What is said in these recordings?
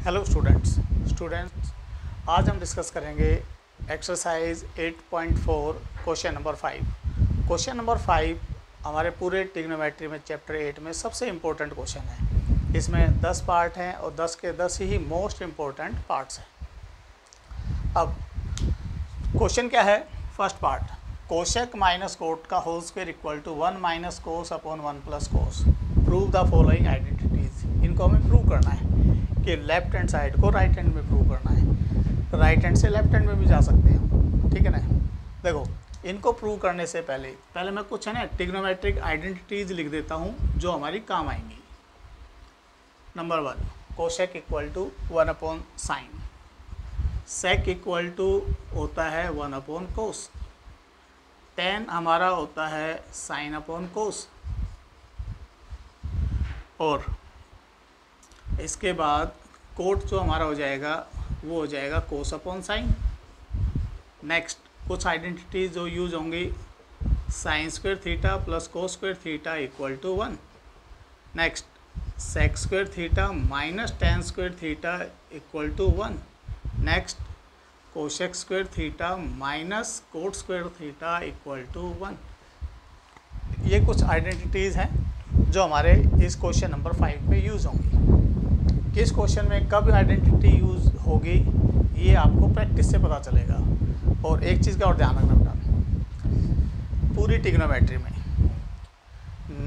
Hello students आज हम discuss करेंगे exercise 8.4 question number 5। Question number 5 हमारे पूरे ट्रिग्नोमेट्री में चैप्टर 8 में सबसे इम्पोर्टेंट क्वेश्चन है। इसमें 10 पार्ट हैं और 10 के 10 ही मोस्ट इम्पोर्टेंट पार्ट्स हैं। अब क्वेश्चन क्या है? First part, cosec minus cot का whole square equal to 1 minus cos upon 1 plus cos. Prove the following identities. इनको हमें प्रूव करना है कि लेफ्ट हैंड साइड को राइट हैंड में प्रूव करना है। राइट हैंड से लेफ्ट हैंड में भी जा सकते हैं, ठीक है ना। देखो, इनको प्रूव करने से पहले मैं कुछ है ना ट्रिग्नोमेट्रिक आइडेंटिटीज लिख देता हूँ जो हमारी काम आएंगी। Number 1, cosec equal to 1 upon sine. Sec equal to होता है 1 अपॉन कोस। टेन हमारा होता है साइन अपॉन कोस। और इसके बाद कोट जो हमारा हो जाएगा वो हो जाएगा कोस अपॉन साइन। नेक्स्ट कुछ आइडेंटिटीज जो यूज होंगी, sine square theta plus cos square theta equal to 1। Next sec square theta minus tan square theta equal to 1। Next cosec square theta minus cot square theta equal to 1। ये कुछ identities हैं जो हमारे इस question number 5 में use होंगी। किस question में कब आइडेंटिटी यूज़ होगी ये आपको प्रैक्टिस से पता चलेगा। और एक चीज़ का और ध्यान रखना बेटा, पूरी ट्रिग्नोमेट्री में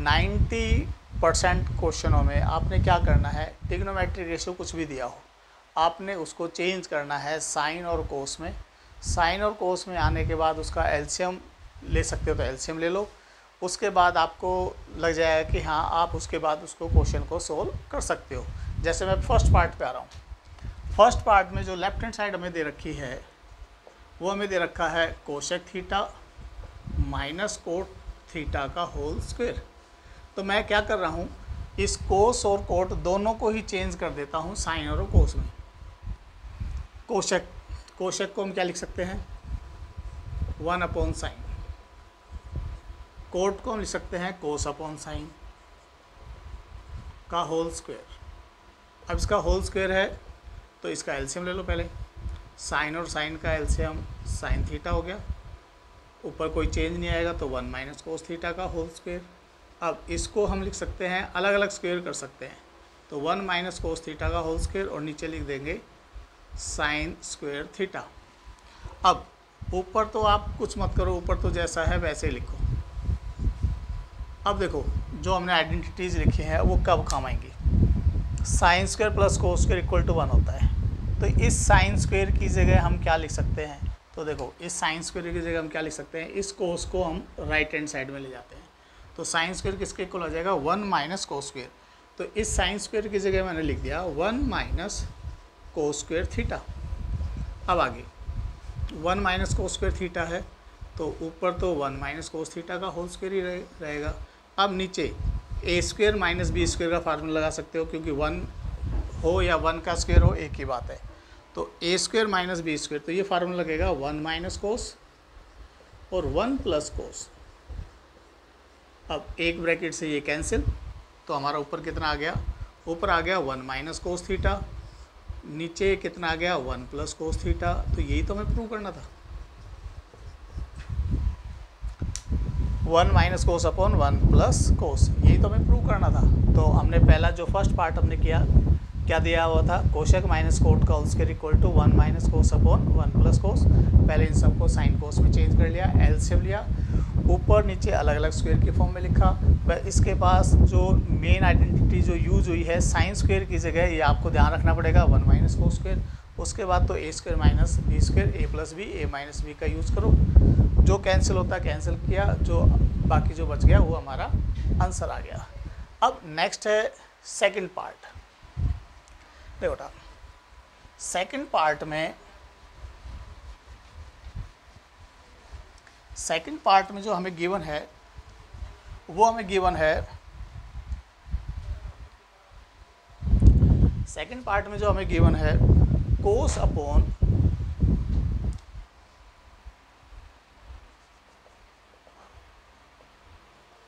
90% क्वेश्चनों में आपने क्या करना है, ट्रिग्नोमेट्री रेशियो कुछ भी दिया हो आपने उसको चेंज करना है साइन और कोस में। साइन और कोस में आने के बाद उसका एलसीएम ले सकते हो तो एलसीएम ले लो। उसके बाद आपको लग जाएगा कि हाँ आप उसके बाद उसको क्वेश्चन को सोल्व कर सकते हो। जैसे मैं फर्स्ट पार्ट पे आ रहा हूँ। फर्स्ट पार्ट में जो लेफ्ट हैंड साइड हमें दे रखी है वो हमें दे रखा है cosec theta minus cot theta का होल स्क्वायर। तो मैं क्या कर रहा हूँ, इस कोस और कोट दोनों को ही चेंज कर देता हूँ साइन और कोस में। कोशेक को हम क्या लिख सकते हैं, 1 अपॉन साइन। कोट को हम लिख सकते हैं कोस अपॉन साइन का होल स्क्वायर। अब इसका होल स्क्वायर है तो इसका एलसीएम ले लो पहले। साइन और साइन का एलसीएम साइन थीटा हो गया, ऊपर कोई चेंज नहीं आएगा तो 1 माइनस कोस थीटा का होल स्क्वायर। अब इसको हम लिख सकते हैं, अलग अलग स्क्वायर कर सकते हैं, तो 1 माइनस कोस थीटा का होल स्क्वायर और नीचे लिख देंगे साइन स्क्वायर थीटा। अब ऊपर तो आप कुछ मत करो, ऊपर तो जैसा है वैसे लिखो। अब देखो जो हमने आइडेंटिटीज़ लिखी हैं वो कब काम आएंगी। Sine square plus cos square equal to 1 होता है, तो इस साइन स्क्वायर की जगह हम क्या लिख सकते हैं, तो देखो इस साइन स्क्वायर की जगह हम क्या लिख सकते हैं, इस कोस को हम राइट हैंड साइड में ले जाते हैं। तो साइन स्क्वायर किसके इक्वल हो जाएगा, 1 माइनस कोस स्क्वायर। तो इस साइन स्क्वायर की जगह मैंने लिख दिया 1 माइनस कोस स्क्वायर थीटा। अब आगे 1 माइनस कोस स्क्वायर थीटा है तो ऊपर तो 1 माइनस कोस थीटा का होल स्क्वायर ही रहेगा। अब नीचे ए स्क्वायर माइनस बी स्क्वायर का फार्मूला लगा सकते हो, क्योंकि 1 हो या 1 का स्क्वायर हो एक ही बात है। तो ए स्क्वायर माइनस बी स्क्वायर, तो ये फार्मूला लगेगा 1 माइनस कोस और 1 प्लस कोस। अब एक ब्रैकेट से ये कैंसिल, तो हमारा ऊपर कितना आ गया, ऊपर आ गया 1 माइनस कोस थीटा, नीचे कितना आ गया 1 प्लस कोस थीटा। तो यही तो हमें प्रूव करना था, 1 माइनस कोस अपॉन 1 प्लस कोस, यही तो हमें प्रूव करना था। तो हमने पहला जो फर्स्ट पार्ट हमने किया, क्या दिया हुआ था, कोशेक माइनस कोट का whole square equal to 1 minus cos upon 1 plus cos. पहले इन सबको साइन कोस में चेंज कर लिया, एलसीएम लिया, ऊपर नीचे अलग अलग स्क्वायर की फॉर्म में लिखा। इसके पास जो मेन आइडेंटिटी जो यूज हुई है साइन स्क्वायर की जगह, ये आपको ध्यान रखना पड़ेगा 1 माइनस कोस स्क्वायर। उसके बाद तो ए स्क्वायर माइनस बी स्क्वायर, ए प्लस बी, ए माइनस बी का यूज़ करो। जो कैंसिल होता कैंसिल किया, जो बाकी जो बच गया वो हमारा आंसर आ गया। अब नेक्स्ट है सेकंड पार्ट। देखो बेटा, सेकंड पार्ट में जो हमें गिवन है वो हमें गिवन है, सेकंड पार्ट में जो हमें गिवन है कोस upon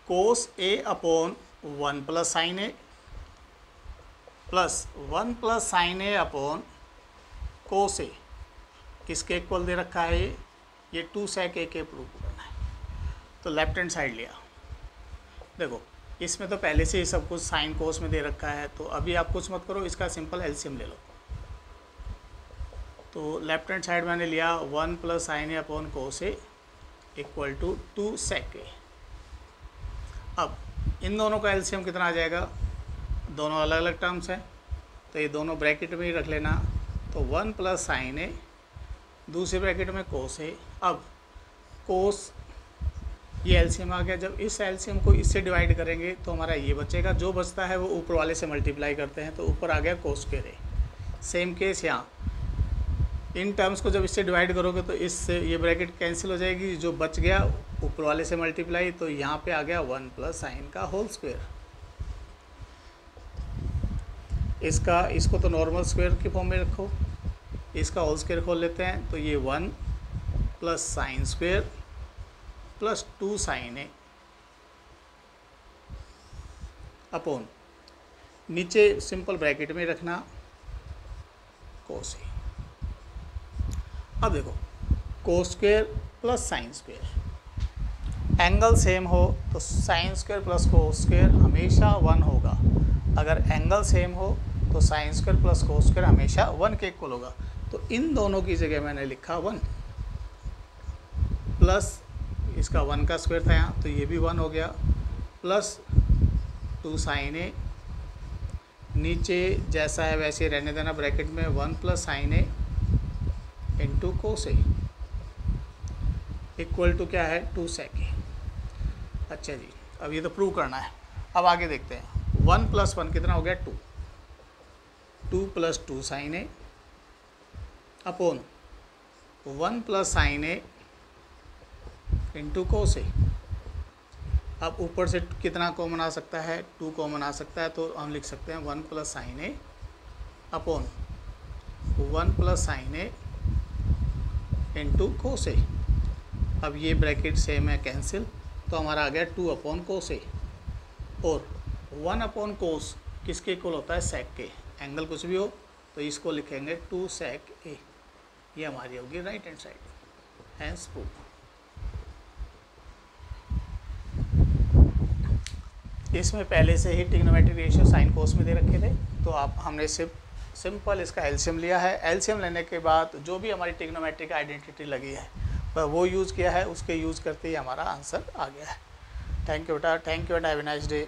cos A upon 1 plus sine A plus 1 plus sine A upon cos ए किसके इक्वल दे रखा है, ये 2 sec ए के प्रूव करना है। तो लेफ्ट हैंड साइड लिया, देखो इसमें तो पहले से ही सब कुछ साइन कोस में दे रखा है, तो अभी आप कुछ मत करो, इसका सिंपल एलसीएम ले लो। तो लेफ्ट हैंड साइड मैंने लिया 1 plus sine A upon cos A equal to 2 sec A. अब इन दोनों का एलसीएम कितना आ जाएगा, दोनों अलग अलग टर्म्स हैं तो ये दोनों ब्रैकेट में ही रख लेना। तो 1 प्लस साइन ए, दूसरे ब्रैकेट में कोस ए। अब कोस ये एलसीएम आ गया, जब इस एलसीएम को इससे डिवाइड करेंगे तो हमारा ये बचेगा, जो बचता है वो ऊपर वाले से मल्टीप्लाई करते हैं, तो ऊपर आ गया कोस स्क्वायर ए। सेम केस यहाँ, इन टर्म्स को जब इससे डिवाइड करोगे तो इससे ये ब्रैकेट कैंसिल हो जाएगी, जो बच गया ऊपर वाले से मल्टीप्लाई, तो यहाँ पे आ गया 1 प्लस साइन का होल स्क्वायर। इसको तो नॉर्मल स्क्वायर की फॉर्म में रखो, इसका होल स्क्वायर खोल लेते हैं, तो ये 1 plus sine square plus 2 sine A upon नीचे सिंपल ब्रैकेट में रखना कोस ए। अब देखो cos square plus sine square, angle same हो तो sine square plus cos square हमेशा 1 होगा। अगर एंगल सेम हो तो sine square plus cos square हमेशा 1 के इक्वल होगा। तो इन दोनों की जगह मैंने लिखा 1 प्लस इसका 1 का स्क्वायर था यहाँ, तो ये भी 1 हो गया, प्लस 2 साइन ए, नीचे जैसा है वैसे रहने देना ब्रैकेट में, 1 plus sine A into cos A equal to क्या है 2 sec ए। अच्छा जी, अब ये तो प्रूव करना है। अब आगे देखते हैं, 1 प्लस 1 कितना हो गया 2, 2 plus 2 sine A upon 1 plus sine A into cos A. अब ऊपर से कितना कॉमन आ सकता है, 2 कॉमन आ सकता है, तो हम लिख सकते हैं 1 plus sine A upon 1 plus sine A into cos A. अब ये ब्रैकेट सेम है, कैंसिल, तो हमारा आ गया 2 अपॉन कोस ए, और 1 अपॉन कोस किसके इक्वल होता है सेक के, एंगल कुछ भी हो तो इसको लिखेंगे 2 sec ए। ये हमारी होगी right hand side, hence prove. इसमें पहले से ही ट्रिग्नोमेट्रिक रेशियो साइन कोस में दे रखे थे, तो हमने सिर्फ सिंपल इसका एलसीएम लिया है। एलसीएम लेने के बाद जो भी हमारी ट्रिग्नोमेट्रिक आइडेंटिटी लगी है वो यूज़ किया है, उसके यूज़ करते ही हमारा आंसर आ गया है। थैंक यू बेटा, thank you and have a nice day.